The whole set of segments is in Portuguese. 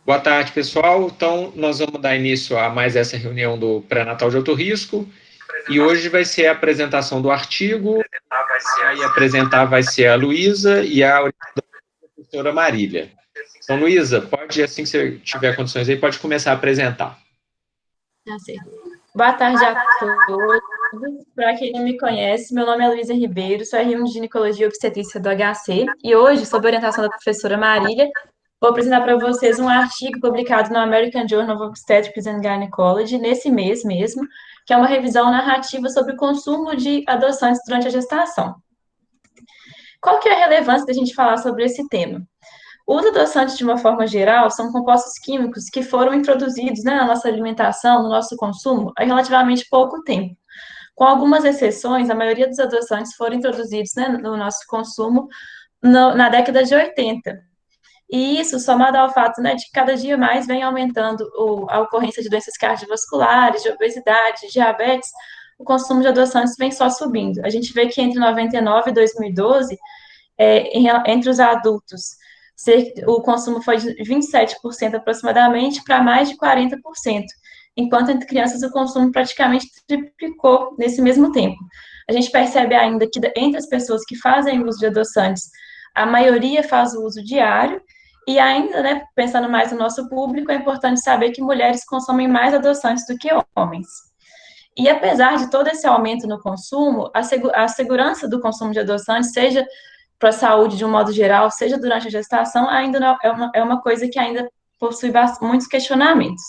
Boa tarde, pessoal. Então, nós vamos dar início a mais essa reunião do pré-natal de alto risco. E hoje vai ser a apresentação do artigo. Vai apresentar vai ser a Luísa e a professora Marília. Então, Luísa, pode, assim que você tiver condições aí, pode começar a apresentar. Tá certo. Boa tarde a todos. Para quem não me conhece, meu nome é Luísa Ribeiro, sou RM de Ginecologia e Obstetrícia do HC, e hoje, sob a orientação da professora Marília, vou apresentar para vocês um artigo publicado no American Journal of Obstetrics and Gynecology, nesse mês mesmo, que é uma revisão narrativa sobre o consumo de adoçantes durante a gestação. Qual que é a relevância da gente falar sobre esse tema? Os adoçantes, de uma forma geral, são compostos químicos que foram introduzidos, né, na nossa alimentação, no nosso consumo, há relativamente pouco tempo. Com algumas exceções, a maioria dos adoçantes foram introduzidos, né, no nosso consumo na década de 80. E isso, somado ao fato, né, de que cada dia mais vem aumentando a ocorrência de doenças cardiovasculares, de obesidade, de diabetes, o consumo de adoçantes vem só subindo. A gente vê que entre 99 e 2012, entre os adultos, o consumo foi de 27% aproximadamente para mais de 40%, enquanto entre crianças o consumo praticamente triplicou nesse mesmo tempo. A gente percebe ainda que entre as pessoas que fazem uso de adoçantes, a maioria faz o uso diário, e ainda, né, pensando mais no nosso público, é importante saber que mulheres consomem mais adoçantes do que homens. E apesar de todo esse aumento no consumo, a segurança do consumo de adoçantes, seja para a saúde de um modo geral, seja durante a gestação, ainda não, é uma coisa que ainda possui muitos questionamentos.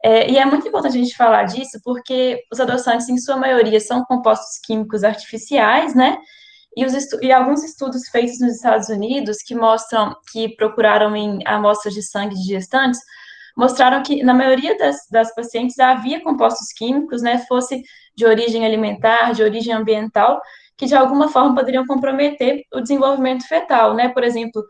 E é muito importante a gente falar disso, porque os adoçantes, em sua maioria, são compostos químicos artificiais, né? E alguns estudos feitos nos Estados Unidos que mostram, que procuraram em amostras de sangue de gestantes, mostraram que na maioria das pacientes havia compostos químicos, né, fosse de origem alimentar, de origem ambiental, que de alguma forma poderiam comprometer o desenvolvimento fetal, né, por exemplo,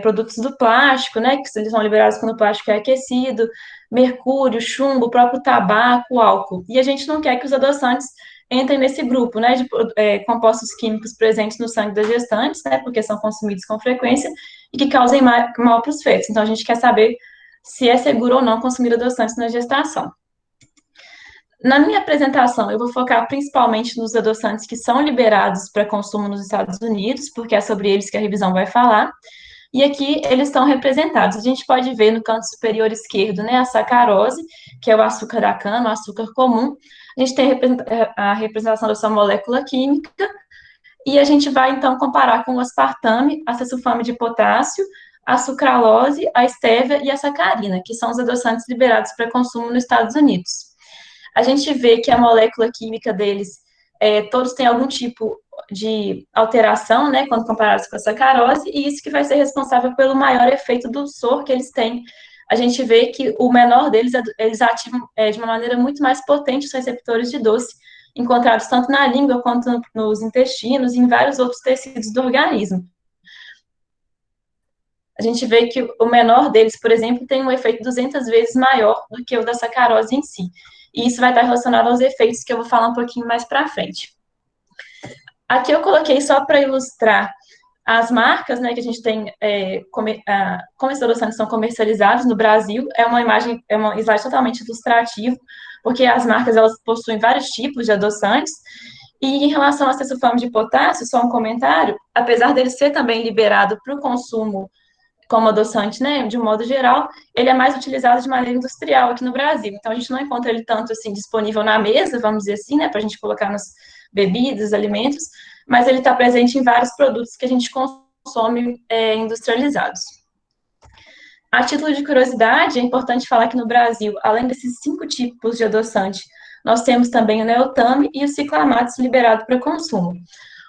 produtos do plástico, né, que eles são liberados quando o plástico é aquecido, mercúrio, chumbo, o próprio tabaco, álcool. E a gente não quer que os adoçantes entrem nesse grupo, né, de compostos químicos presentes no sangue das gestantes, né, porque são consumidos com frequência e que causem mal para os fetos. Então, a gente quer saber se é seguro ou não consumir adoçantes na gestação. Na minha apresentação, eu vou focar principalmente nos adoçantes que são liberados para consumo nos Estados Unidos, porque é sobre eles que a revisão vai falar. E aqui eles estão representados. A gente pode ver no canto superior esquerdo, né, a sacarose, que é o açúcar da cana, o açúcar comum. A gente tem a representação da sua molécula química, e a gente vai, então, comparar com o aspartame, a sulfame de potássio, a sucralose, a estévia e a sacarina, que são os adoçantes liberados para consumo nos Estados Unidos. A gente vê que a molécula química deles, todos têm algum tipo de alteração, né, quando comparados com a sacarose, e isso que vai ser responsável pelo maior efeito do soro que eles têm. A gente vê que o menor deles, eles ativam de uma maneira muito mais potente os receptores de doce, encontrados tanto na língua quanto nos intestinos e em vários outros tecidos do organismo. A gente vê que o menor deles, por exemplo, tem um efeito 200 vezes maior do que o da sacarose em si. E isso vai estar relacionado aos efeitos que eu vou falar um pouquinho mais para frente. Aqui eu coloquei só para ilustrar as marcas, né, que a gente tem, como esses adoçantes são comercializados no Brasil. É uma imagem, é um slide totalmente ilustrativo, porque as marcas, elas possuem vários tipos de adoçantes. E em relação a sulfame de potássio, só um comentário, apesar dele ser também liberado para o consumo como adoçante, né, de um modo geral, ele é mais utilizado de maneira industrial aqui no Brasil. Então, a gente não encontra ele tanto, assim, disponível na mesa, vamos dizer assim, né, para a gente colocar nas bebidas, alimentos, mas ele está presente em vários produtos que a gente consome industrializados. A título de curiosidade, é importante falar que no Brasil, além desses 5 tipos de adoçante, nós temos também o Neotame e o ciclamato liberado para consumo.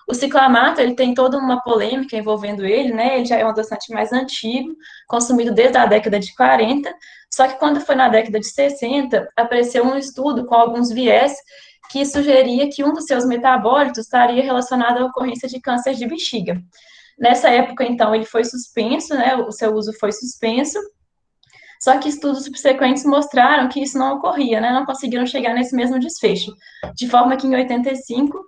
O ciclamato, ele tem toda uma polêmica envolvendo ele, né? Ele já é um adoçante mais antigo, consumido desde a década de 40, só que quando foi na década de 60, apareceu um estudo com alguns viés que sugeria que um dos seus metabólitos estaria relacionado à ocorrência de câncer de bexiga. Nessa época, então, ele foi suspenso, né? O seu uso foi suspenso, Só que estudos subsequentes mostraram que isso não ocorria, né? Não conseguiram chegar nesse mesmo desfecho. De forma que em 85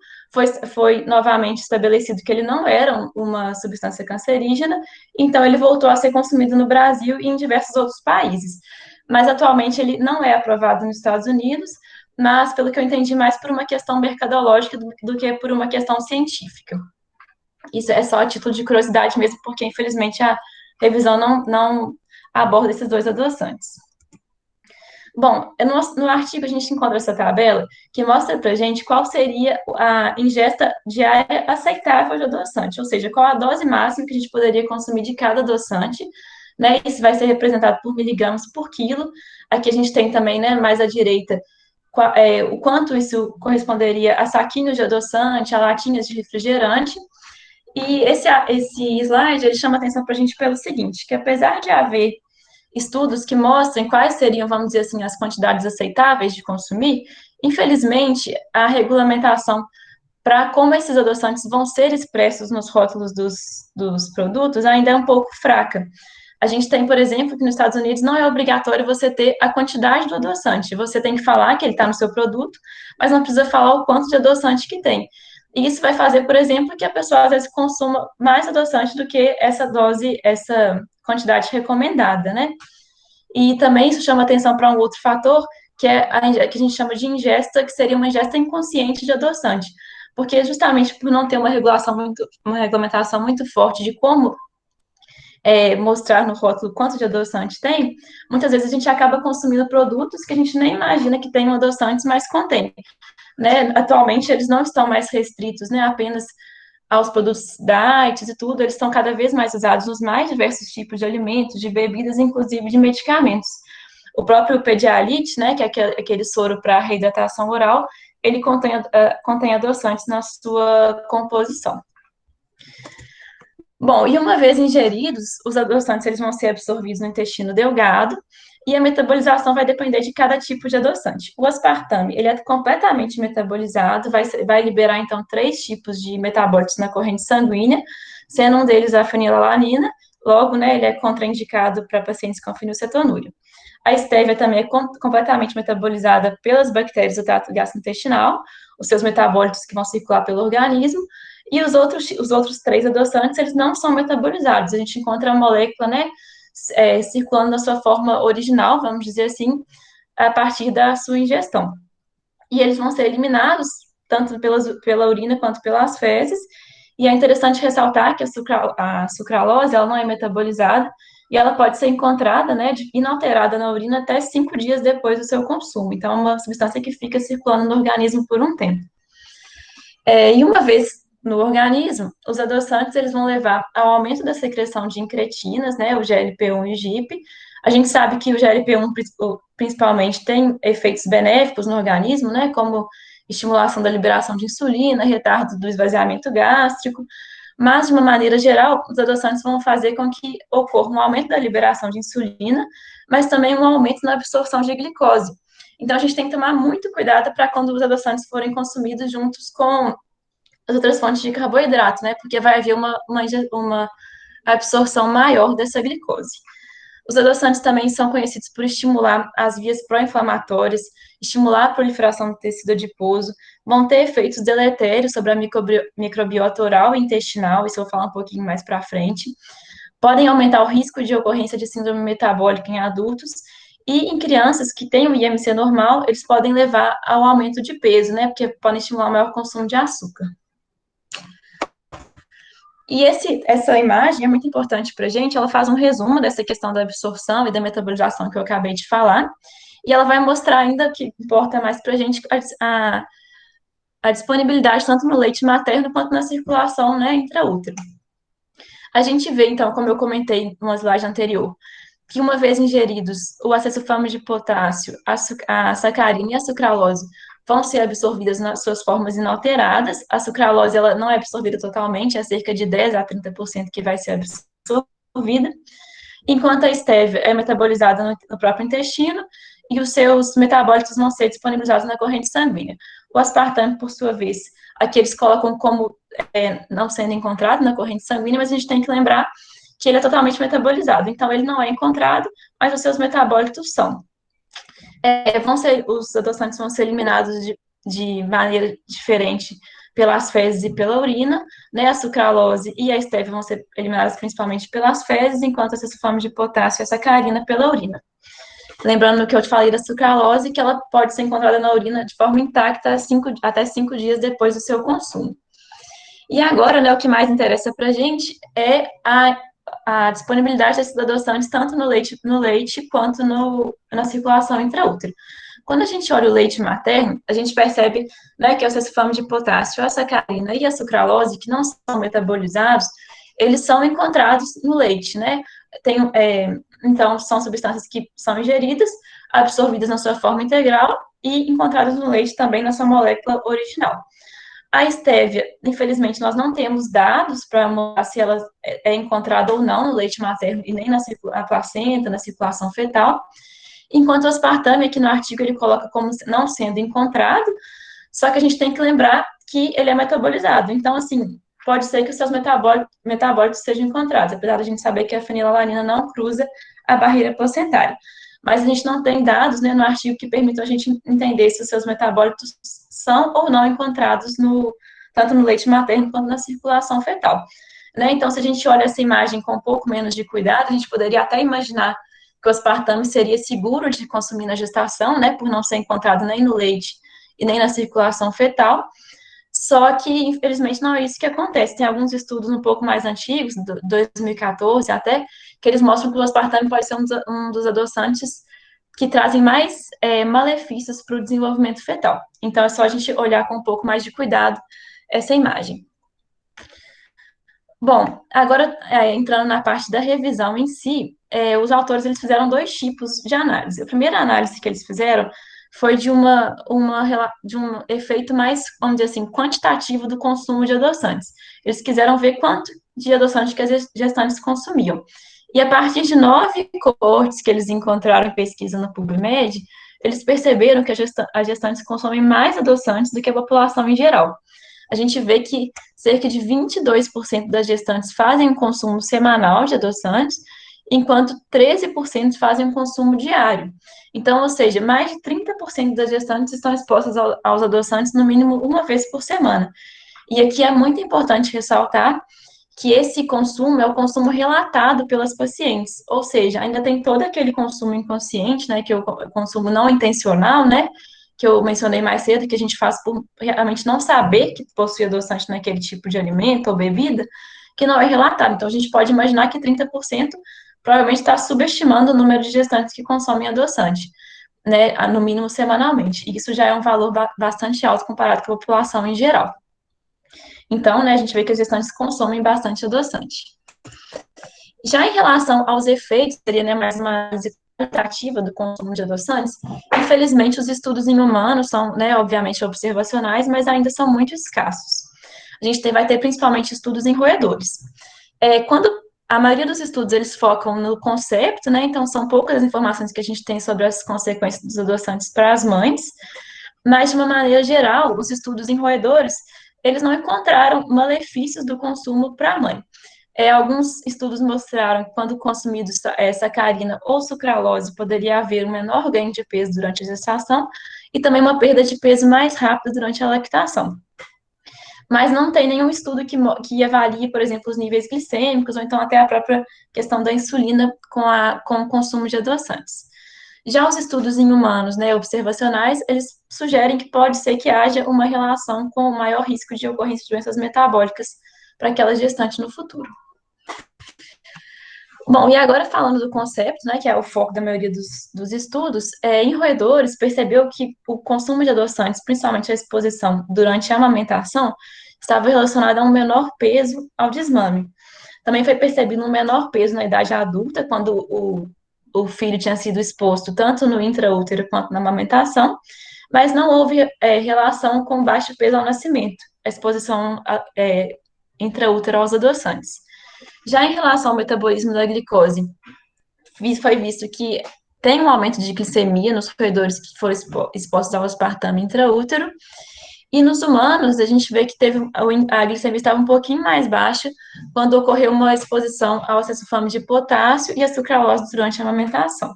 foi novamente estabelecido que ele não era uma substância cancerígena, então ele voltou a ser consumido no Brasil e em diversos outros países. Mas atualmente ele não é aprovado nos Estados Unidos, mas pelo que eu entendi, mais por uma questão mercadológica do que por uma questão científica. Isso é só a título de curiosidade mesmo, porque infelizmente a revisão não aborda esses dois adoçantes. Bom, no artigo a gente encontra essa tabela que mostra para a gente qual seria a ingesta diária aceitável de adoçante, ou seja, qual a dose máxima que a gente poderia consumir de cada adoçante, né? Isso vai ser representado por miligramas por quilo. Aqui a gente tem também, né, mais à direita, o quanto isso corresponderia a saquinhos de adoçante, a latinhas de refrigerante. E esse slide, ele chama atenção para a gente pelo seguinte, que apesar de haver estudos que mostrem quais seriam, vamos dizer assim, as quantidades aceitáveis de consumir, infelizmente, a regulamentação para como esses adoçantes vão ser expressos nos rótulos dos produtos ainda é um pouco fraca. A gente tem, por exemplo, que nos Estados Unidos não é obrigatório você ter a quantidade do adoçante. Você tem que falar que ele está no seu produto, mas não precisa falar o quanto de adoçante que tem. E isso vai fazer, por exemplo, que a pessoa às vezes consuma mais adoçante do que essa dose, essa quantidade recomendada, né? E também isso chama atenção para um outro fator, que é que a gente chama de ingesta, que seria uma ingesta inconsciente de adoçante. Porque justamente por não ter uma regulamentação muito forte de como mostrar no rótulo quanto de adoçante tem, muitas vezes a gente acaba consumindo produtos que a gente nem imagina que tem adoçantes, mas contém. Né? Atualmente eles não estão mais restritos, né, apenas aos produtos diets e tudo, eles estão cada vez mais usados nos mais diversos tipos de alimentos, de bebidas, inclusive de medicamentos. O próprio Pedialyte, né, que é aquele soro para reidratação oral, ele contém adoçantes na sua composição. Bom, e uma vez ingeridos, os adoçantes eles vão ser absorvidos no intestino delgado e a metabolização vai depender de cada tipo de adoçante. O aspartame, ele é completamente metabolizado, vai liberar, então, 3 tipos de metabólitos na corrente sanguínea, sendo um deles a fenilalanina, logo, né, ele é contraindicado para pacientes com fenilcetonúria. A estévia também é completamente metabolizada pelas bactérias do trato gastrointestinal, os seus metabólitos que vão circular pelo organismo, e os outros 3 adoçantes, eles não são metabolizados. A gente encontra a molécula, né, circulando na sua forma original, vamos dizer assim, a partir da sua ingestão. E eles vão ser eliminados tanto pela urina quanto pelas fezes. E é interessante ressaltar que a sucralose, ela não é metabolizada e ela pode ser encontrada, né, inalterada na urina até 5 dias depois do seu consumo. Então, é uma substância que fica circulando no organismo por um tempo. E uma vez no organismo, os adoçantes eles vão levar ao aumento da secreção de incretinas, né, o GLP-1 e o GIP. A gente sabe que o GLP-1 principalmente tem efeitos benéficos no organismo, né, como estimulação da liberação de insulina, retardo do esvaziamento gástrico, mas de uma maneira geral, os adoçantes vão fazer com que ocorra um aumento da liberação de insulina, mas também um aumento na absorção de glicose. Então, a gente tem que tomar muito cuidado para quando os adoçantes forem consumidos juntos com as outras fontes de carboidrato, né? Porque vai haver uma absorção maior dessa glicose. Os adoçantes também são conhecidos por estimular as vias pró-inflamatórias, estimular a proliferação do tecido adiposo, vão ter efeitos deletérios sobre a microbiota oral e intestinal, isso eu vou falar um pouquinho mais para frente. Podem aumentar o risco de ocorrência de síndrome metabólica em adultos, e em crianças que têm o IMC normal, eles podem levar ao aumento de peso, né? Porque podem estimular o maior consumo de açúcar. E essa imagem é muito importante para a gente, ela faz um resumo dessa questão da absorção e da metabolização que eu acabei de falar, e ela vai mostrar ainda o que importa mais para a gente, a disponibilidade tanto no leite materno quanto na circulação, né, intraútero. A gente vê, então, como eu comentei numa slide anterior, que uma vez ingeridos, o acessulfame de potássio, a sacarina e a sucralose vão ser absorvidas nas suas formas inalteradas. A sucralose ela não é absorvida totalmente, é cerca de 10 a 30% que vai ser absorvida, enquanto a estévia é metabolizada no próprio intestino e os seus metabólitos vão ser disponibilizados na corrente sanguínea. O aspartame, por sua vez, aqui eles colocam como não sendo encontrado na corrente sanguínea, mas a gente tem que lembrar que ele é totalmente metabolizado. Então, ele não é encontrado, mas os seus metabólitos são. Os adoçantes vão ser eliminados de maneira diferente pelas fezes e pela urina, né? A sucralose e a stevia vão ser eliminadas principalmente pelas fezes, enquanto a sulfame de potássio e a sacarina pela urina. Lembrando que eu te falei da sucralose, que ela pode ser encontrada na urina de forma intacta até 5 dias depois do seu consumo. E agora, né, o que mais interessa para a gente é a disponibilidade desses adoçantes tanto no leite quanto na circulação intraútero. Quando a gente olha o leite materno, a gente percebe, né, que o sulfame de potássio, a sacarina e a sucralose, que não são metabolizados, eles são encontrados no leite, né? Então, são substâncias que são ingeridas, absorvidas na sua forma integral e encontradas no leite também na sua molécula original. A estévia, infelizmente, nós não temos dados para mostrar se ela é encontrada ou não no leite materno e nem na placenta, na circulação fetal. Enquanto o aspartame, aqui no artigo, ele coloca como não sendo encontrado, só que a gente tem que lembrar que ele é metabolizado. Então, assim, pode ser que os seus metabólitos sejam encontrados, apesar de a gente saber que a fenilalanina não cruza a barreira placentária. Mas a gente não tem dados, né, no artigo que permitam a gente entender se os seus metabólitos são ou não encontrados tanto no leite materno quanto na circulação fetal. Né? Então, se a gente olha essa imagem com um pouco menos de cuidado, a gente poderia até imaginar que o aspartame seria seguro de consumir na gestação, né, por não ser encontrado nem no leite e nem na circulação fetal. Só que, infelizmente, não é isso que acontece. Tem alguns estudos um pouco mais antigos, 2014 até, que eles mostram que o aspartame pode ser um dos adoçantes que trazem mais malefícios para o desenvolvimento fetal. Então, é só a gente olhar com um pouco mais de cuidado essa imagem. Bom, agora, entrando na parte da revisão em si, os autores eles fizeram 2 tipos de análise. A primeira análise que eles fizeram foi de um efeito mais, vamos dizer assim, quantitativo do consumo de adoçantes. Eles quiseram ver quanto de adoçante que as gestantes consumiam. E a partir de 9 coortes que eles encontraram em pesquisa no PubMed, eles perceberam que as gestantes consomem mais adoçantes do que a população em geral. A gente vê que cerca de 22% das gestantes fazem um consumo semanal de adoçantes, enquanto 13% fazem um consumo diário. Então, ou seja, mais de 30% das gestantes estão expostas aos adoçantes no mínimo uma vez por semana. E aqui é muito importante ressaltar que esse consumo é o consumo relatado pelas pacientes, ou seja, ainda tem todo aquele consumo inconsciente, né, que é o consumo não intencional, né, que eu mencionei mais cedo, que a gente faz por realmente não saber que possui adoçante naquele tipo de alimento ou bebida, que não é relatado. Então, a gente pode imaginar que 30% provavelmente está subestimando o número de gestantes que consomem adoçante, né, no mínimo semanalmente. E isso já é um valor bastante alto comparado com a população em geral. Então, né, a gente vê que as gestantes consomem bastante adoçante. Já em relação aos efeitos, seria, né, mais uma análise qualitativa do consumo de adoçantes, infelizmente os estudos em humanos são, né, obviamente observacionais, mas ainda são muito escassos. A gente vai ter principalmente estudos em roedores. Quando a maioria dos estudos, eles focam no concepto, né, então são poucas as informações que a gente tem sobre as consequências dos adoçantes para as mães, mas de uma maneira geral, os estudos em roedores, eles não encontraram malefícios do consumo para a mãe. Alguns estudos mostraram que quando consumido sacarina ou sucralose, poderia haver um menor ganho de peso durante a gestação e também uma perda de peso mais rápida durante a lactação. Mas não tem nenhum estudo que avalie, por exemplo, os níveis glicêmicos ou então até a própria questão da insulina com o consumo de adoçantes. Já os estudos em humanos, né, observacionais, eles sugerem que pode ser que haja uma relação com o maior risco de ocorrência de doenças metabólicas para aquela gestante no futuro. Bom, e agora falando do concepto, né, que é o foco da maioria dos estudos, em roedores percebeu que o consumo de adoçantes, principalmente a exposição durante a amamentação, estava relacionado a um menor peso ao desmame. Também foi percebido um menor peso na idade adulta, quando o filho tinha sido exposto tanto no intraútero quanto na amamentação, mas não houve relação com baixo peso ao nascimento, a exposição intraútero aos adoçantes. Já em relação ao metabolismo da glicose, foi visto que tem um aumento de glicemia nos roedores que foram expostos ao aspartame intraútero, E nos humanos, a gente vê que a glicemia estava um pouquinho mais baixa quando ocorreu uma exposição ao excesso de potássio e a sucralose durante a amamentação.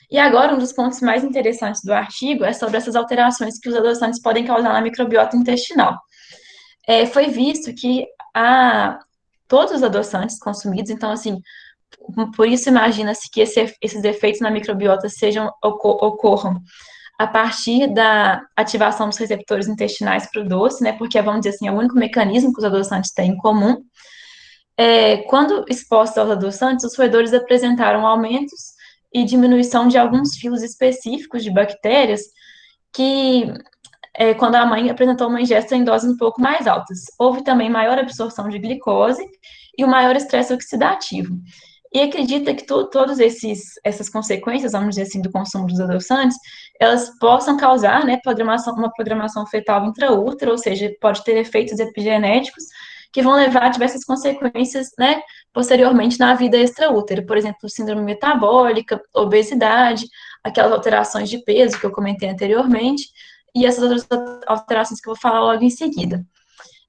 E agora, um dos pontos mais interessantes do artigo é sobre essas alterações que os adoçantes podem causar na microbiota intestinal. Foi visto que todos os adoçantes consumidos, então, assim, por isso imagina-se que esses efeitos na microbiota ocorram a partir da ativação dos receptores intestinais para o doce, né, porque, vamos dizer assim, é o único mecanismo que os adoçantes têm em comum. Quando expostos aos adoçantes, os roedores apresentaram aumentos e diminuição de alguns filos específicos de bactérias que, quando a mãe apresentou uma ingesta em doses um pouco mais altas. Houve também maior absorção de glicose e um maior estresse oxidativo. E acredita que todas essas consequências, vamos dizer assim, do consumo dos adoçantes, elas possam causar, né, uma programação fetal intraútero, ou seja, pode ter efeitos epigenéticos que vão levar a diversas consequências, né, posteriormente na vida extraútero, por exemplo, síndrome metabólica, obesidade, aquelas alterações de peso que eu comentei anteriormente, e essas outras alterações que eu vou falar logo em seguida.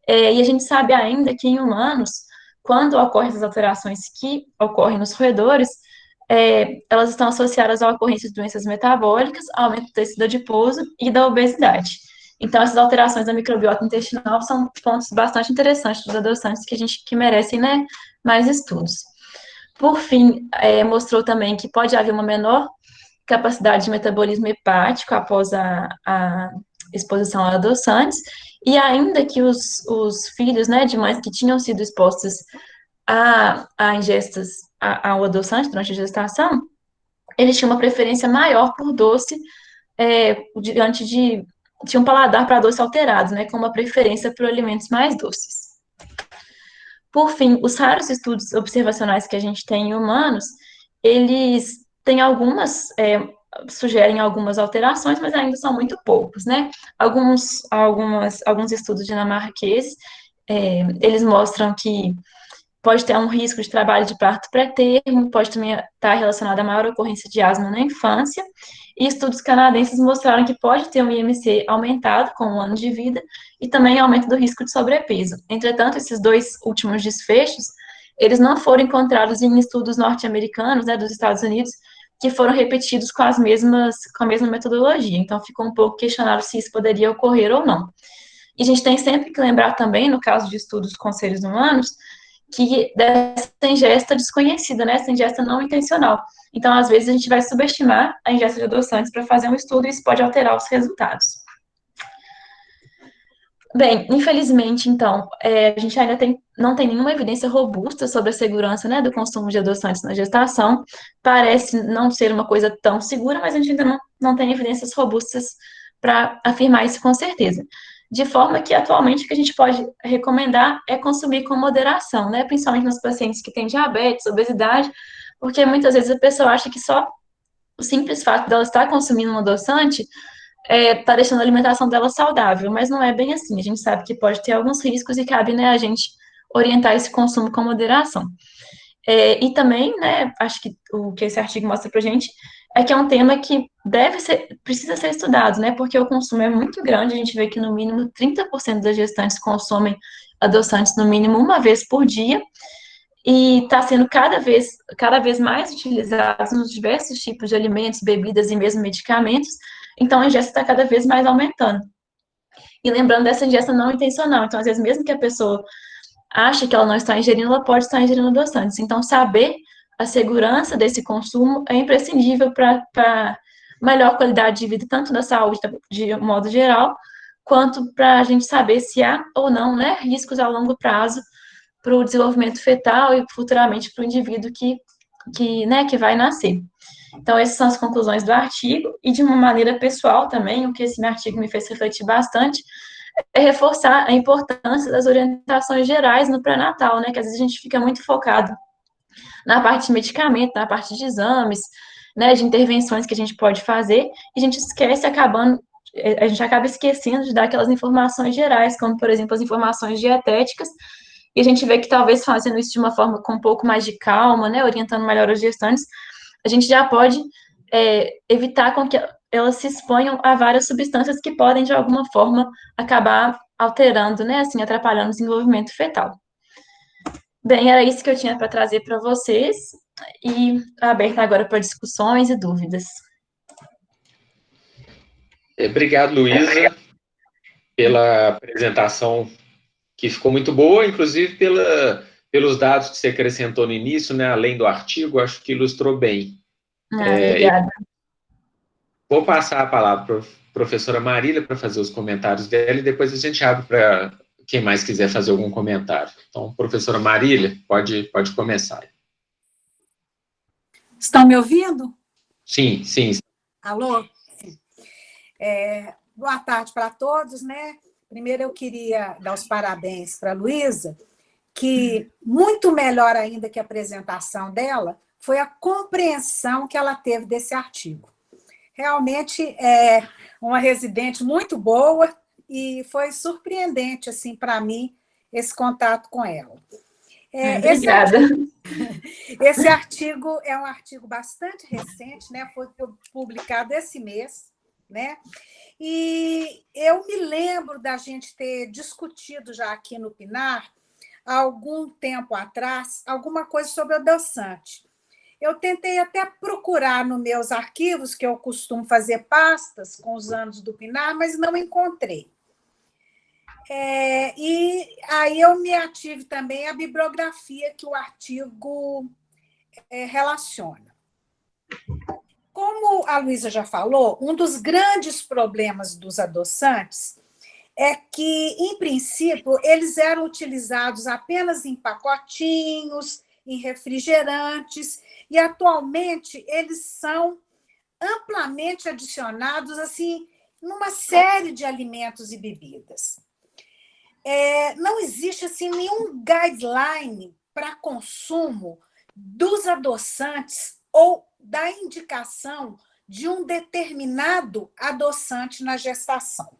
E a gente sabe ainda que em humanos, quando ocorrem essas alterações que ocorrem nos roedores, elas estão associadas à ocorrência de doenças metabólicas, aumento do tecido adiposo e da obesidade. Então, essas alterações da microbiota intestinal são pontos bastante interessantes dos adoçantes que merecem, né, mais estudos. Por fim, mostrou também que pode haver uma menor capacidade de metabolismo hepático após a exposição a adoçantes, e ainda que os filhos, né, de mães que tinham sido expostas a ingestas ao adoçante durante a gestação, eles tinham uma preferência maior por doce, tinha um paladar para doce alterado, né, com uma preferência por alimentos mais doces. Por fim, os raros estudos observacionais que a gente tem em humanos, eles têm sugerem algumas alterações, mas ainda são muito poucos, né? Alguns estudos dinamarqueses, eles mostram que pode ter um risco de trabalho de parto pré-termo, pode também estar relacionado a maior ocorrência de asma na infância, e estudos canadenses mostraram que pode ter um IMC aumentado com um ano de vida e também aumento do risco de sobrepeso. Entretanto, esses dois últimos desfechos, eles não foram encontrados em estudos norte-americanos, né, dos Estados Unidos, que foram repetidos com a mesma metodologia. Então, ficou um pouco questionável se isso poderia ocorrer ou não. E a gente tem sempre que lembrar também, no caso de estudos com seres humanos, que dessa ingesta desconhecida, né, essa ingesta não intencional. Então, às vezes, a gente vai subestimar a ingesta de adoçantes para fazer um estudo e isso pode alterar os resultados. Bem, infelizmente, então, a gente ainda não tem nenhuma evidência robusta sobre a segurança, né, do consumo de adoçantes na gestação. Parece não ser uma coisa tão segura, mas a gente ainda não tem evidências robustas para afirmar isso com certeza. De forma que, atualmente, o que a gente pode recomendar é consumir com moderação, né, principalmente nos pacientes que têm diabetes, obesidade, porque muitas vezes a pessoa acha que só o simples fato dela estar consumindo um adoçante tá deixando a alimentação dela saudável, mas não é bem assim. A gente sabe que pode ter alguns riscos e cabe, né, a gente orientar esse consumo com moderação. E também, né, acho que o que esse artigo mostra pra gente é que é um tema que precisa ser estudado, né, porque o consumo é muito grande, a gente vê que no mínimo 30% das gestantes consomem adoçantes no mínimo uma vez por dia, e está sendo cada vez mais utilizados nos diversos tipos de alimentos, bebidas e mesmo medicamentos, então a ingesta está cada vez mais aumentando. E lembrando dessa ingesta não intencional, então às vezes mesmo que a pessoa ache que ela não está ingerindo, ela pode estar ingerindo adoçantes. Então saber a segurança desse consumo é imprescindível para melhor qualidade de vida, tanto da saúde de modo geral, quanto para a gente saber se há ou não, né, riscos a longo prazo para o desenvolvimento fetal e futuramente para o indivíduo que vai nascer. Então, essas são as conclusões do artigo, e de uma maneira pessoal também, o que esse artigo me fez refletir bastante, é reforçar a importância das orientações gerais no pré-natal, né, que às vezes a gente fica muito focado na parte de medicamento, na parte de exames, né, de intervenções que a gente pode fazer, e a gente a gente acaba esquecendo de dar aquelas informações gerais, como, por exemplo, as informações dietéticas, e a gente vê que talvez fazendo isso de uma forma com um pouco mais de calma, né, orientando melhor os gestantes, a gente já pode evitar com que elas se exponham a várias substâncias que podem, de alguma forma, acabar alterando, né, assim, atrapalhando o desenvolvimento fetal. Bem, era isso que eu tinha para trazer para vocês, e aberta agora para discussões e dúvidas. Obrigado, Luísa, pela apresentação que ficou muito boa, inclusive pelos dados que você acrescentou no início, né, além do artigo, acho que ilustrou bem. Obrigada. Vou passar a palavra para a professora Marília para fazer os comentários dela e depois a gente abre para quem mais quiser fazer algum comentário. Então, professora Marília, pode começar. Estão me ouvindo? Sim, sim. Alô? Boa tarde para todos, né? Primeiro eu queria dar os parabéns para a Luísa, que muito melhor ainda que a apresentação dela foi a compreensão que ela teve desse artigo. Realmente é uma residente muito boa e foi surpreendente assim para mim esse contato com ela. Obrigada. Esse artigo é um artigo bastante recente, né? Foi publicado esse mês, né? E eu me lembro da gente ter discutido já aqui no Pinar, há algum tempo atrás, alguma coisa sobre adoçante. Eu tentei até procurar nos meus arquivos, que eu costumo fazer pastas com os anos do Pinar, mas não encontrei. E aí eu me ative também à bibliografia que o artigo relaciona. Como a Luísa já falou, um dos grandes problemas dos adoçantes é que, em princípio, eles eram utilizados apenas em pacotinhos, em refrigerantes, e atualmente eles são amplamente adicionados assim numa série de alimentos e bebidas. Não existe assim nenhum guideline para consumo dos adoçantes ou da indicação de um determinado adoçante na gestação.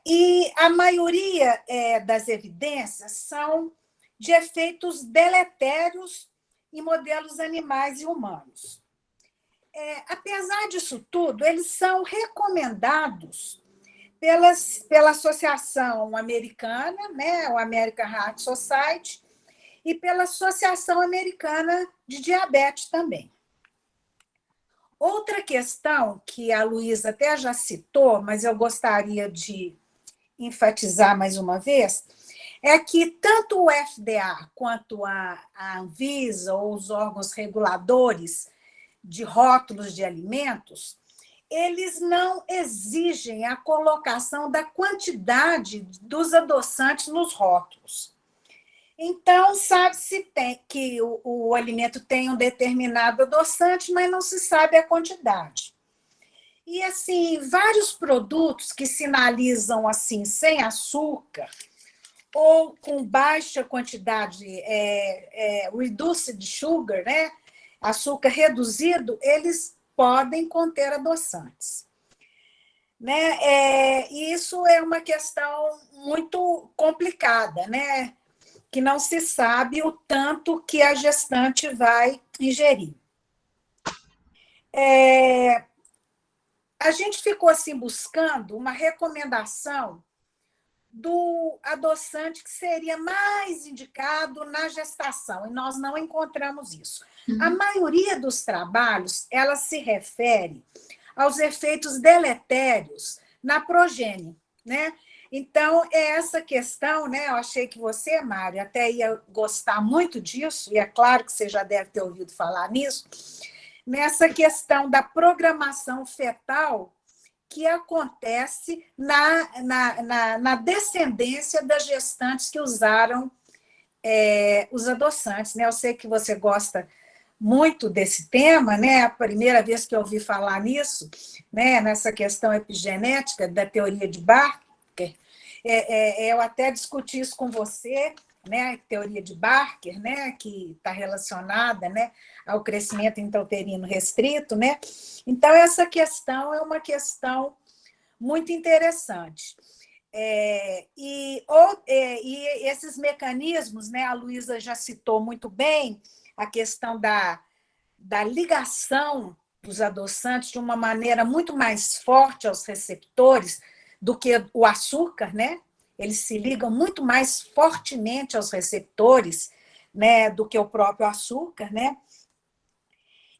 E a maioria das evidências são de efeitos deletérios em modelos animais e humanos. Apesar disso tudo, eles são recomendados pela Associação Americana, né, o American Heart Society, e pela Associação Americana de Diabetes também. Outra questão que a Luísa até já citou, mas eu gostaria de enfatizar mais uma vez, é que tanto o FDA quanto a Anvisa, ou os órgãos reguladores de rótulos de alimentos, eles não exigem a colocação da quantidade dos adoçantes nos rótulos. Então, sabe-se que o alimento tem um determinado adoçante, mas não se sabe a quantidade. E, assim, vários produtos que sinalizam, assim, sem açúcar ou com baixa quantidade, reduced sugar, né? Açúcar reduzido, eles podem conter adoçantes. Né? E isso é uma questão muito complicada, né? Que não se sabe o tanto que a gestante vai ingerir. A gente ficou assim buscando uma recomendação do adoçante que seria mais indicado na gestação, e nós não encontramos isso. A maioria dos trabalhos, ela se refere aos efeitos deletérios na progênie, né? Então, é essa questão, né? Eu achei que você, Mário, até ia gostar muito disso, e é claro que você já deve ter ouvido falar nisso, nessa questão da programação fetal que acontece na descendência das gestantes que usaram os adoçantes. Né? Eu sei que você gosta muito desse tema, né? A primeira vez que eu ouvi falar nisso, né? Nessa questão epigenética da teoria de Barker, eu até discuti isso com você, né? A teoria de Barker, né? Que está relacionada, né? Ao crescimento intrauterino restrito, né? Então, essa questão é uma questão muito interessante. E esses mecanismos, né? A Luísa já citou muito bem a questão da ligação dos adoçantes de uma maneira muito mais forte aos receptores do que o açúcar, né? Eles se ligam muito mais fortemente aos receptores, né, do que o próprio açúcar, né?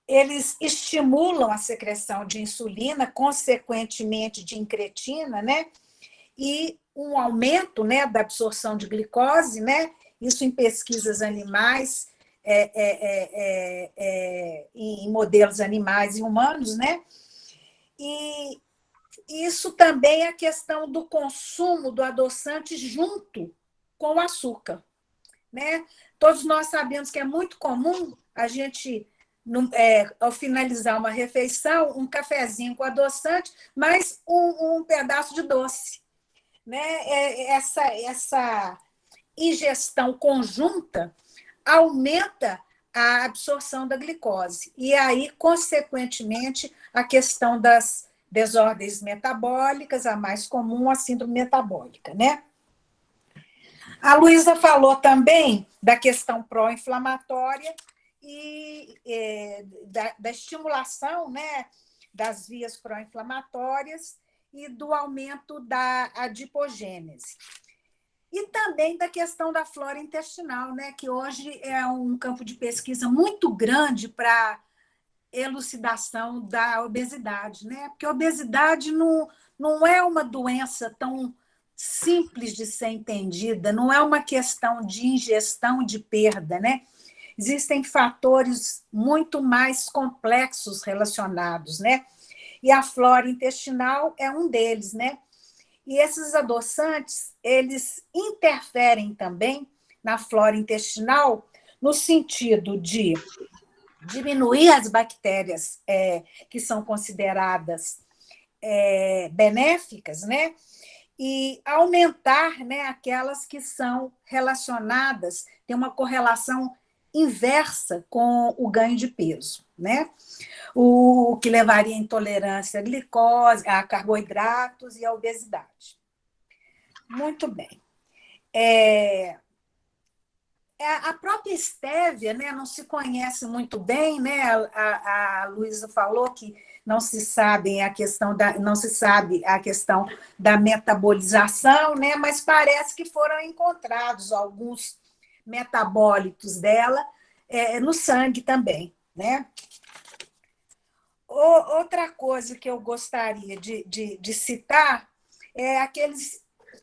Eles estimulam a secreção de insulina, consequentemente de incretina, né? E um aumento, né, da absorção de glicose, né? Isso em pesquisas animais, em modelos animais e humanos, né? E isso também é a questão do consumo do adoçante junto com o açúcar, né? Todos nós sabemos que é muito comum a gente, ao finalizar uma refeição, um cafezinho com adoçante, mais um pedaço de doce, né? Essa ingestão conjunta aumenta a absorção da glicose. E aí, consequentemente, a questão das desordens metabólicas, a mais comum, a síndrome metabólica, né? A Luísa falou também da questão pró-inflamatória e da estimulação, né, das vias pró-inflamatórias e do aumento da adipogênese. E também da questão da flora intestinal, né, que hoje é um campo de pesquisa muito grande para elucidação da obesidade, né? Porque a obesidade não é uma doença tão simples de ser entendida, não é uma questão de ingestão de perda, né? Existem fatores muito mais complexos relacionados, né? E a flora intestinal é um deles, né? E esses adoçantes, eles interferem também na flora intestinal no sentido de diminuir as bactérias que são consideradas benéficas, né? E aumentar, né, aquelas que são relacionadas, tem uma correlação inversa com o ganho de peso, né? O que levaria à intolerância à glicose, a carboidratos e à obesidade. Muito bem. A própria estévia, né, não se conhece muito bem, né? A Luísa falou que não se sabe a questão da metabolização, né? Mas parece que foram encontrados alguns metabólitos dela no sangue também, né? Outra coisa que eu gostaria de citar é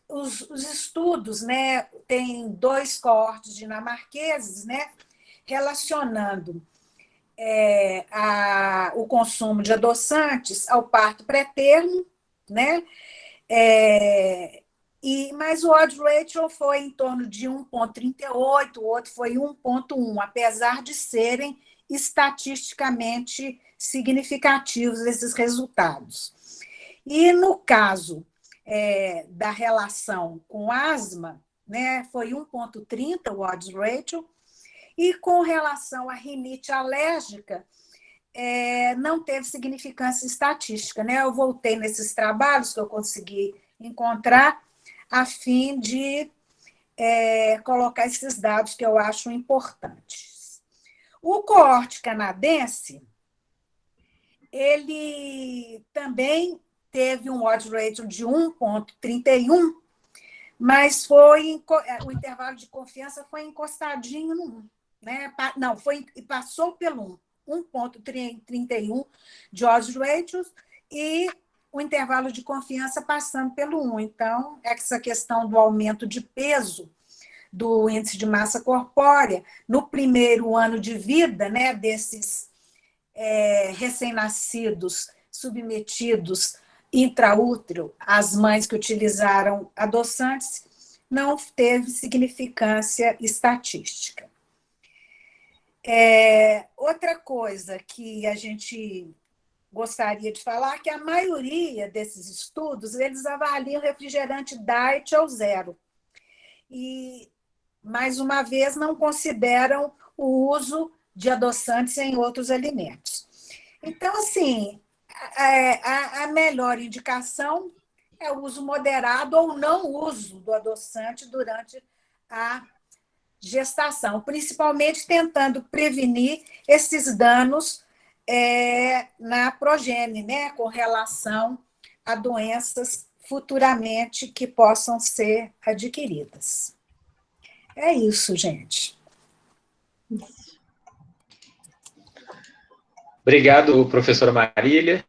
os estudos, né? Tem 2 coortes dinamarqueses, né? Relacionando o consumo de adoçantes ao parto pré-termo, né? Mas o odds ratio foi em torno de 1,38, o outro foi 1,1, apesar de serem estatisticamente significativos esses resultados. E no caso da relação com asma, né, foi 1,30 o odds ratio, e com relação à rinite alérgica, não teve significância estatística, né? Eu voltei nesses trabalhos que eu consegui encontrar a fim de colocar esses dados que eu acho importantes. O coorte canadense, ele também teve um odds ratio de 1,31, mas o intervalo de confiança foi encostadinho no 1. Né? Não, passou pelo 1,31 de odds ratios e o intervalo de confiança passando pelo 1. Então, essa questão do aumento de peso do índice de massa corpórea no primeiro ano de vida, né, desses recém-nascidos submetidos intraútero às mães que utilizaram adoçantes, não teve significância estatística. Outra coisa que a gente gostaria de falar é que a maioria desses estudos, eles avaliam refrigerante diet ou zero. E, mais uma vez, não consideram o uso de adoçantes em outros alimentos. Então, assim, a melhor indicação é o uso moderado ou não uso do adoçante durante a gestação, principalmente tentando prevenir esses danos na progênie, né, com relação a doenças futuramente que possam ser adquiridas. É isso, gente. Obrigado, professora Marília.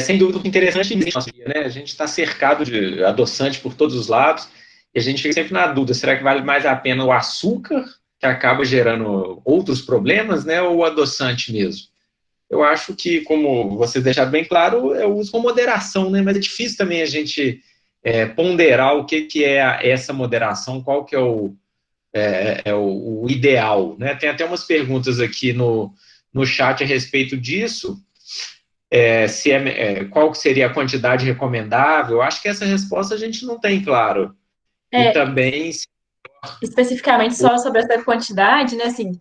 Sem dúvida, interessante nosso dia, né? A gente está cercado de adoçante por todos os lados e a gente fica sempre na dúvida, será que vale mais a pena o açúcar, que acaba gerando outros problemas, né, ou o adoçante mesmo? Eu acho que, como vocês deixaram bem claro, eu uso com moderação, né? Mas é difícil também a gente ponderar o que é essa moderação, qual que é o ideal, né? Tem até umas perguntas aqui no chat a respeito disso. Qual seria a quantidade recomendável? Acho que essa resposta a gente não tem, claro. E também... Especificamente só sobre essa quantidade, né, assim,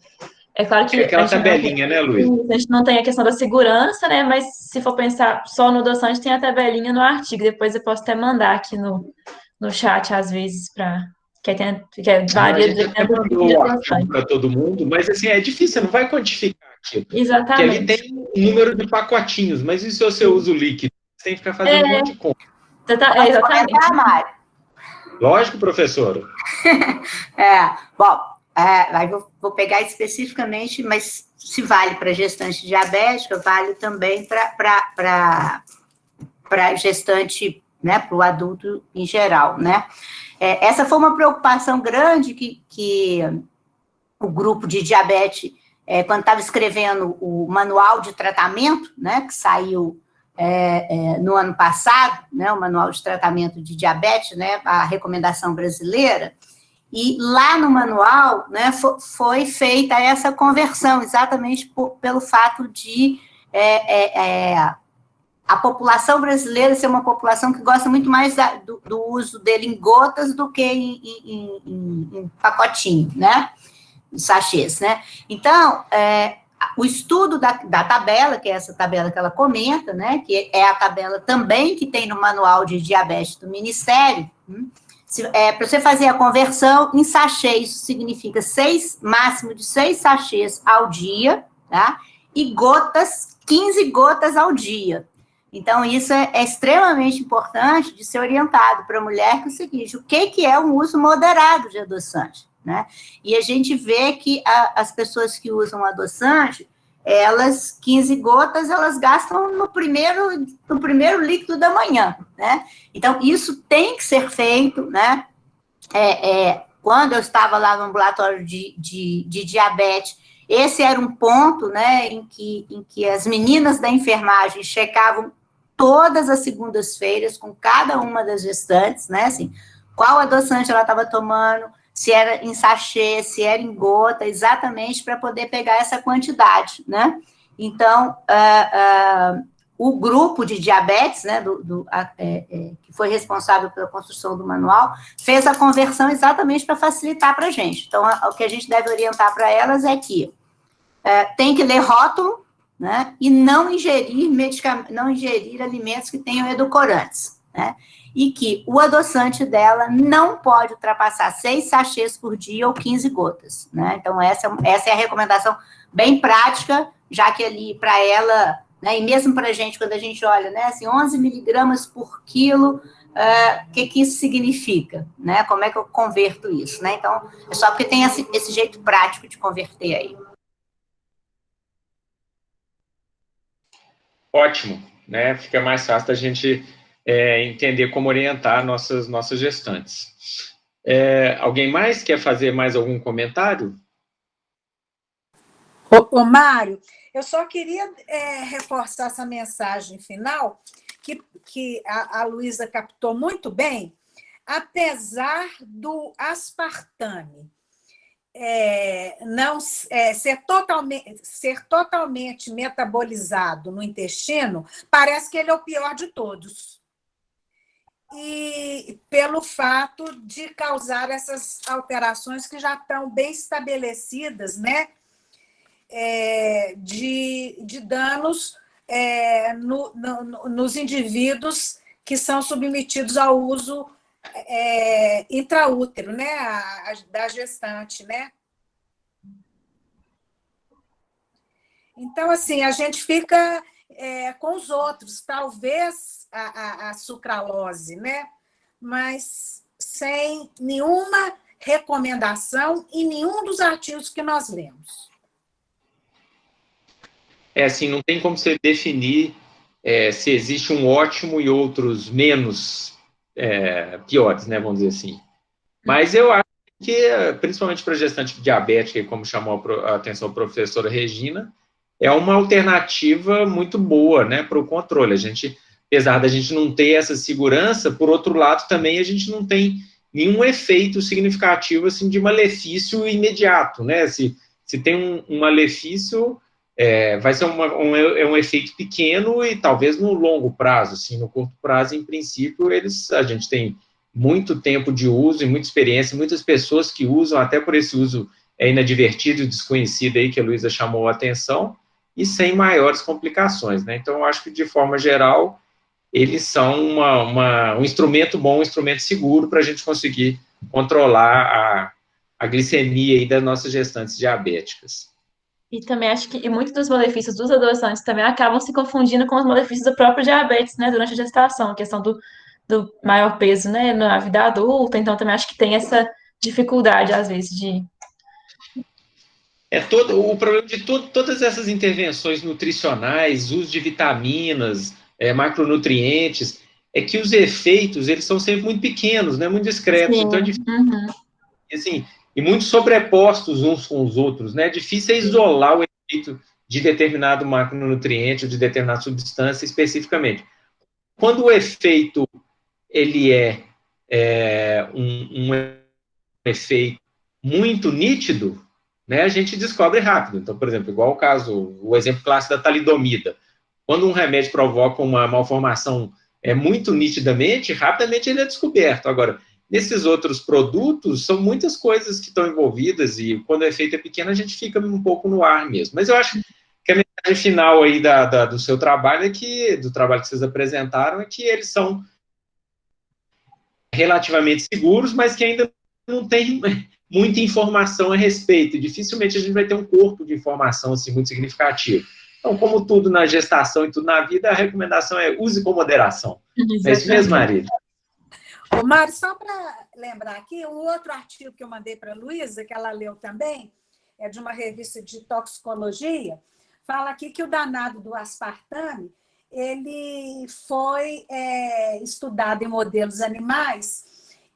é claro que aquela tabelinha, né, Luiz? a gente não tem a questão da segurança, né, mas se for pensar só no adoçante, tem a tabelinha no artigo, depois eu posso até mandar aqui no chat, às vezes, que varia A gente até mandou o artigo para todo mundo, mas assim, é difícil, você não vai quantificar aquilo. Exatamente. Porque ali tem um número de pacotinhos, mas e se você usa o líquido? Você tem que ficar fazendo um monte de conta. Exatamente. Lógico, professora. Bom, aí vou pegar especificamente, mas se vale para gestante diabética, vale também para gestante, né, para o adulto em geral, né? Essa foi uma preocupação grande que o grupo de diabetes, quando estava escrevendo o manual de tratamento, né, que saiu no ano passado, né, o manual de tratamento de diabetes, né, a recomendação brasileira, e lá no manual, né, foi feita essa conversão, exatamente pelo fato de a população brasileira ser uma população que gosta muito mais do uso dele em gotas do que em pacotinho, né, em sachês, né. Então, o estudo da tabela, que é essa tabela que ela comenta, né, que é a tabela também que tem no manual de diabetes do Ministério, para você fazer a conversão em sachê, isso significa máximo de 6 sachês ao dia, tá? E 15 gotas ao dia. Então, isso é extremamente importante de ser orientado para a mulher, que é o seguinte, o que é um uso moderado de adoçante, né? E a gente vê que as pessoas que usam adoçante, 15 gotas, elas gastam no primeiro líquido da manhã, né? Então, isso tem que ser feito, né? Quando eu estava lá no ambulatório de diabetes, esse era um ponto, né, em que as meninas da enfermagem checavam todas as segundas-feiras com cada uma das gestantes, né, assim, qual adoçante ela estava tomando, se era em sachê, se era em gota, exatamente para poder pegar essa quantidade, né? Então, o grupo de diabetes, né, que foi responsável pela construção do manual, fez a conversão exatamente para facilitar para a gente. Então, o que a gente deve orientar para elas é que tem que ler rótulo, né, e não ingerir alimentos que tenham edulcorantes, né? E que o adoçante dela não pode ultrapassar 6 sachês por dia ou 15 gotas, né? Então, essa é a recomendação bem prática, já que ali, para ela, né, e mesmo para a gente, quando a gente olha, né, assim, 11 miligramas por quilo, o que isso significa, né? Como é que eu converto isso, né? Então, é só porque tem esse jeito prático de converter aí. Ótimo, né? Fica mais fácil da gente entender como orientar nossas gestantes. Alguém mais quer fazer mais algum comentário? Ô, Mário, eu só queria reforçar essa mensagem final, que a Luísa captou muito bem, apesar do aspartame não ser totalmente metabolizado no intestino, parece que ele é o pior de todos. E pelo fato de causar essas alterações que já estão bem estabelecidas, né? De danos nos indivíduos que são submetidos ao uso intraútero, né, da gestante, né? Então, assim, a gente fica com os outros, talvez a sucralose, né? Mas sem nenhuma recomendação em nenhum dos artigos que nós lemos. Assim, não tem como você definir se existe um ótimo e outros menos piores, né, vamos dizer assim. Mas eu acho que, principalmente para gestante diabética, como chamou a atenção a professora Regina, é uma alternativa muito boa, né, para o controle. A gente, apesar da gente não ter essa segurança, por outro lado, também a gente não tem nenhum efeito significativo, assim, de malefício imediato, né? Se tem um malefício, vai ser um efeito pequeno e talvez no longo prazo, assim, no curto prazo, em princípio, a gente tem muito tempo de uso e muita experiência, muitas pessoas que usam, até por esse uso inadvertido e desconhecido aí que a Luísa chamou a atenção, e sem maiores complicações, né? Então, eu acho que, de forma geral, eles são um instrumento bom, um instrumento seguro para a gente conseguir controlar a glicemia aí das nossas gestantes diabéticas. E também acho que muitos dos malefícios dos adoçantes também acabam se confundindo com os malefícios do próprio diabetes, né, durante a gestação, a questão do maior peso, né, na vida adulta. Então, também acho que tem essa dificuldade, às vezes, de... O problema de todas essas intervenções nutricionais, uso de vitaminas, macronutrientes, é que os efeitos, eles são sempre muito pequenos, né, muito discretos. Sim. Então, é difícil, assim, e muito sobrepostos uns com os outros, né? É difícil isolar o efeito de determinado macronutriente ou de determinada substância especificamente. Quando o efeito ele um efeito muito nítido, né, a gente descobre rápido. Então, por exemplo, igual o exemplo clássico da talidomida. Quando um remédio provoca uma malformação muito nitidamente, rapidamente ele é descoberto. Agora, nesses outros produtos, são muitas coisas que estão envolvidas e quando o efeito é pequeno, a gente fica um pouco no ar mesmo. Mas eu acho que a mensagem final aí do seu trabalho do trabalho que vocês apresentaram, é que eles são relativamente seguros, mas que ainda não tem muita informação a respeito. Dificilmente a gente vai ter um corpo de informação assim, muito significativo. Então, como tudo na gestação e tudo na vida, a recomendação é use com moderação. É isso mesmo, Marília? Ô, Mário, só para lembrar aqui, um outro artigo que eu mandei para a Luísa, que ela leu também, é de uma revista de toxicologia, fala aqui que o danado do aspartame, ele foi estudado em modelos animais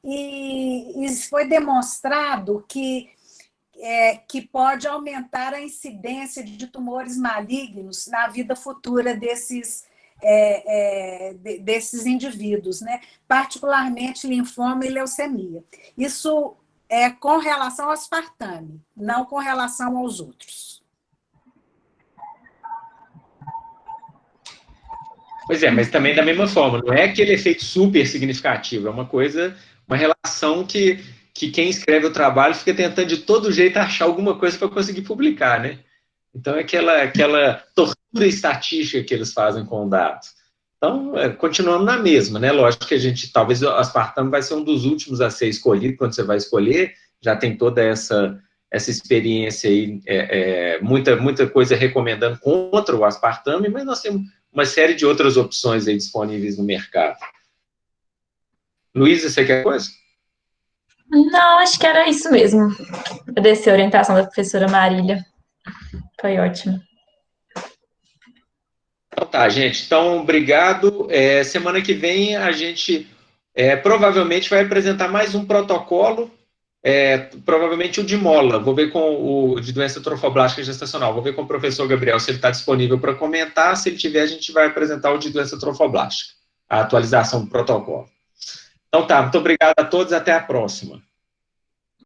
e foi demonstrado que pode aumentar a incidência de tumores malignos na vida futura desses indivíduos, né? Particularmente linfoma e leucemia. Isso é com relação ao aspartame, não com relação aos outros. Pois mas também da mesma forma, não é aquele efeito super significativo, é uma relação que quem escreve o trabalho fica tentando de todo jeito achar alguma coisa para conseguir publicar, né? Então, é aquela tortura estatística que eles fazem com o dado. Então, continuamos na mesma, né? Lógico que talvez o aspartame vai ser um dos últimos a ser escolhido, quando você vai escolher, já tem toda essa experiência aí, muita coisa recomendando contra o aspartame, mas nós temos uma série de outras opções aí disponíveis no mercado. Luísa, você quer coisa? Não, acho que era isso mesmo. Agradecer a orientação da professora Marília. Foi ótimo. Então tá, gente. Então, obrigado. Semana que vem a gente provavelmente vai apresentar mais um protocolo, provavelmente o de mola. Vou ver com o de doença trofoblástica gestacional. Vou ver com o professor Gabriel se ele está disponível para comentar. Se ele tiver, a gente vai apresentar o de doença trofoblástica, a atualização do protocolo. Então tá, muito obrigado a todos, até a próxima.